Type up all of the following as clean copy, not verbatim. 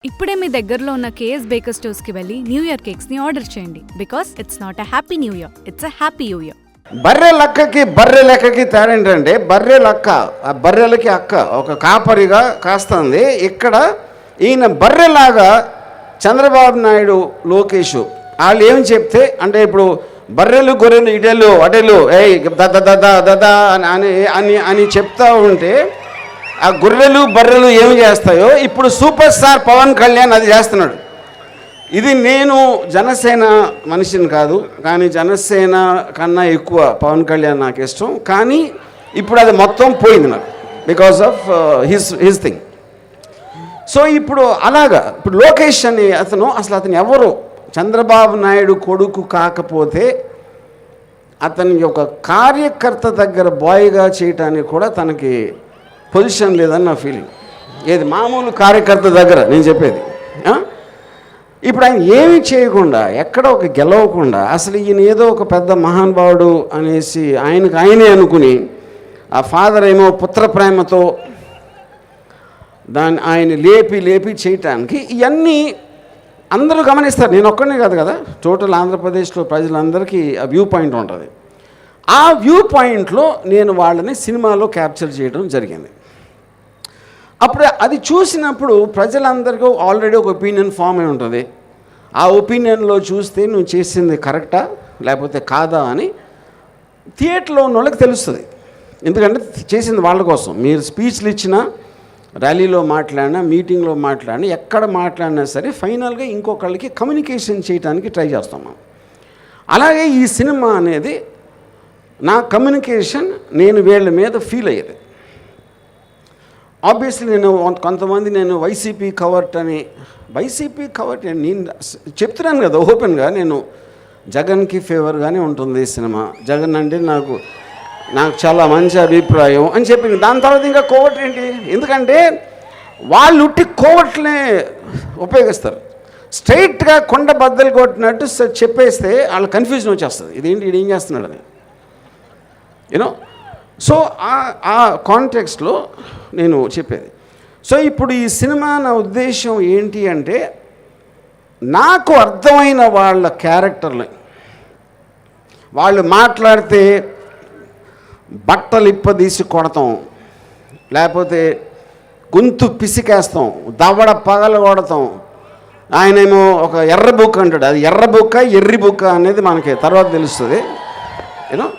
ఇప్పుడే మీ దగ్గరలో ఉన్న కేఎస్ బేకర్ స్టోర్స్కి వెళ్ళి న్యూ ఇయర్ కేక్స్ని ఆర్డర్ చేయండి. Because it's not a happy new year, it's a happy new year. బర్రె లక్కకి బర్రె లెక్కకి తేడా ఏంటంటే బర్రె లక్క ఆ బర్రెలకి అక్క ఒక కాపరిగా కాస్తుంది. ఇక్కడ ఈయన బర్రెలాగా చంద్రబాబు నాయుడు లోకేష్ వాళ్ళు ఏం చెప్తే అంటే ఇప్పుడు బర్రెలు గొర్రెలు ఇటెలు అటెలు ఏయ్ దదా అని అని అని చెప్తా ఉంటే ఆ గొర్రెలు బర్రెలు ఏమి చేస్తాయో ఇప్పుడు సూపర్ స్టార్ పవన్ కళ్యాణ్ అది చేస్తున్నాడు. ఇది నేను జనసేన మనిషిని కాదు, కానీ జనసేన కన్నా ఎక్కువ పవన్ కళ్యాణ్ నాకు ఇష్టం. కానీ ఇప్పుడు అది మొత్తం పోయింది నాకు because of his thing. So ఇప్పుడు అలాగా ఇప్పుడు లోకేష్ అని అసలు అతను ఎవరు చంద్రబాబు నాయుడు కొడుకు కాకపోతే అతని ఒక కార్యకర్త దగ్గర బాయ్గా చేయటానికి కూడా తనకి పొజిషన్ లేదని నా ఫీలింగ్. ఏది మామూలు కార్యకర్త దగ్గర నేను చెప్పేది. ఇప్పుడు ఆయన ఏమి చేయకుండా ఎక్కడ ఒక గెలవకుండా అసలు ఈయన ఏదో ఒక పెద్ద మహానుభావుడు అనేసి ఆయనే అనుకుని ఆ ఫాదర్ ఏమో పుత్ర ప్రేమతో ఆయన లేపి చేయటానికి ఇవన్నీ అందరూ గమనిస్తారు. నేను ఒక్కనే కాదు కదా, టోటల్ ఆంధ్రప్రదేశ్లో ప్రజలందరికీ ఆ వ్యూ పాయింట్ ఉంటుంది. ఆ వ్యూ పాయింట్లో నేను వాళ్ళని సినిమాలో క్యాప్చర్ చేయడం జరిగింది. అప్పుడు అది చూసినప్పుడు ప్రజలందరికీ ఆల్రెడీ ఒక ఒపీనియన్ ఫామ్ అయి ఉంటుంది. ఆ ఒపీనియన్లో చూస్తే నువ్వు చేసింది కరెక్టా లేకపోతే కాదా అని థియేటర్లో ఉన్న వాళ్ళకి తెలుస్తుంది. ఎందుకంటే చేసింది వాళ్ళ కోసం. మీరు స్పీచ్లు ఇచ్చినా, ర్యాలీలో మాట్లాడినా, మీటింగ్లో మాట్లాడినా, ఎక్కడ మాట్లాడినా సరే ఫైనల్గా ఇంకొకళ్ళకి కమ్యూనికేషన్ చేయడానికి ట్రై చేస్తాం మనం. అలాగే ఈ సినిమా అనేది నా కమ్యూనికేషన్ నేను వీళ్ళ మీద ఫీల్ అయ్యేది. ఆబ్వియస్లీ నేను కొంతమంది నేను వైసీపీ కవర్ట్ అని నేను చెప్తున్నాను కదా ఓపెన్గా, నేను జగన్కి ఫేవర్గానే ఉంటుంది ఈ సినిమా. జగన్ అంటే నాకు చాలా మంచి అభిప్రాయం అని చెప్పింది. దాని తర్వాత ఇంకా కోవట్ ఏంటి? ఎందుకంటే వాళ్ళు ఉట్టి కోవట్లే ఉపయోగిస్తారు. స్ట్రైట్గా కొండ బద్దలు కొట్టినట్టు చెప్పేస్తే వాళ్ళ కన్ఫ్యూజన్ వచ్చేస్తుంది, ఇదేంటి ఇది ఏం చేస్తున్నాడు అని యూనో. సో ఆ కాంటెక్స్ట్లో నేను చెప్పేది. సో ఇప్పుడు ఈ సినిమా నా ఉద్దేశం ఏంటి అంటే నాకు అర్థమైన వాళ్ళ క్యారెక్టర్ని వాళ్ళు మాట్లాడితే బట్టలు ఇప్పదీసి కొడతాం, లేకపోతే గొంతు పిసికేస్తాం, దవడ పగలు కొడతాం. ఆయనేమో ఒక ఎర్ర బుక్ అంటాడు, అది ఎర్ర బుక్క ఎర్రి బుక్క అనేది మనకి తర్వాత తెలుస్తుంది యూనో.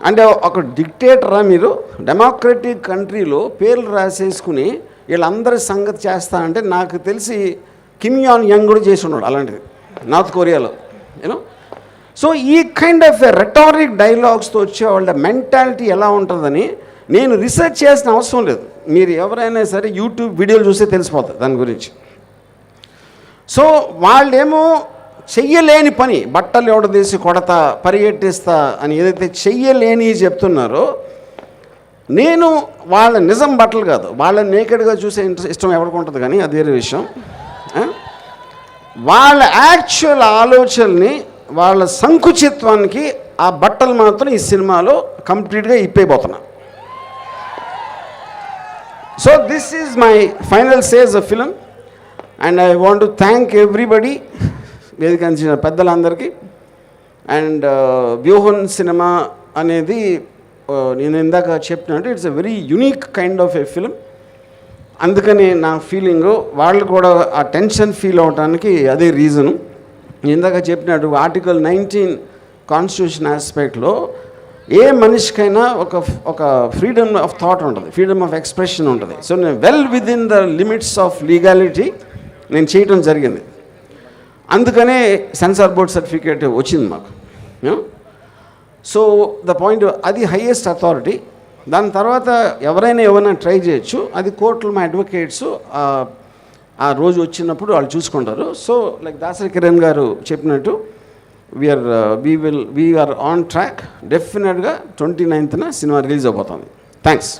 అంటే ఒక డిక్టేటరా మీరు? డెమోక్రటిక్ కంట్రీలో పేర్లు రాసేసుకుని వీళ్ళందరి సంగతి చేస్తానంటే నాకు తెలిసి కిమ్ యాన్ యంగ్ కూడా చేసి ఉన్నాడు అలాంటిది నార్త్ కొరియాలో యూనో. సో ఈ కైండ్ ఆఫ్ రెటారిక్ డైలాగ్స్తో వచ్చే వాళ్ళ మెంటాలిటీ ఎలా ఉంటుందని నేను రీసెర్చ్ చేసిన అవసరం లేదు. మీరు ఎవరైనా సరే యూట్యూబ్ వీడియోలు చూస్తే తెలిసిపోతుంది దాని గురించి. సో వాళ్ళేమో చెయ్యలేని పని, బట్టలు ఎవడదీసి కొడతా పరిగెట్టిస్తా అని ఏదైతే చెయ్యలేని చెప్తున్నారో, నేను వాళ్ళ నిజం బట్టలు కాదు, వాళ్ళని నేకెడ్గా చూసే ఇష్టం ఎవరికి ఉంటుంది కానీ అది వేరే విషయం. వాళ్ళ యాక్చువల్ ఆలోచనని, వాళ్ళ సంకుచిత్వానికి ఆ బట్టలు మాత్రం ఈ సినిమాలో కంప్లీట్గా ఇప్పైపోతున్నా. So this is my final సేజ్ of film and I want to thank everybody, వేదికంచిన పెద్దలందరికీ. అండ్ వ్యూహన్ సినిమా అనేది నేను ఇందాక చెప్పినట్టు it's a very unique kind of a film. అందుకని నా ఫీలింగు వాళ్ళు కూడా ఆ టెన్షన్ ఫీల్ అవడానికి అదే రీజను. ఇందాక చెప్పినట్టు ఆర్టికల్ 19 కాన్స్టిట్యూషన్ ఆస్పెక్ట్లో ఏ మనిషికైనా ఒక ఫ్రీడమ్ ఆఫ్ థాట్ ఉంటుంది, ఫ్రీడమ్ ఆఫ్ ఎక్స్ప్రెషన్ ఉంటుంది. సో నేను well with in the limits of legality నేను చేయటం జరిగింది. అందుకనే సెన్సార్ బోర్డ్ సర్టిఫికేట్ వచ్చింది మాకు. సో ద పాయింట్ అది హైయెస్ట్ అథారిటీ. దాని తర్వాత ఎవరైనా ట్రై చేయొచ్చు, అది కోర్టులో మా అడ్వకేట్స్ ఆ రోజు వచ్చినప్పుడు వాళ్ళు చూసుకుంటారు. సో లైక్ దాసరి కిరణ్ గారు చెప్పినట్టు వీఆర్ ఆన్ ట్రాక్. డెఫినెట్గా 29న సినిమా రిలీజ్ అయిపోతుంది. థ్యాంక్స్.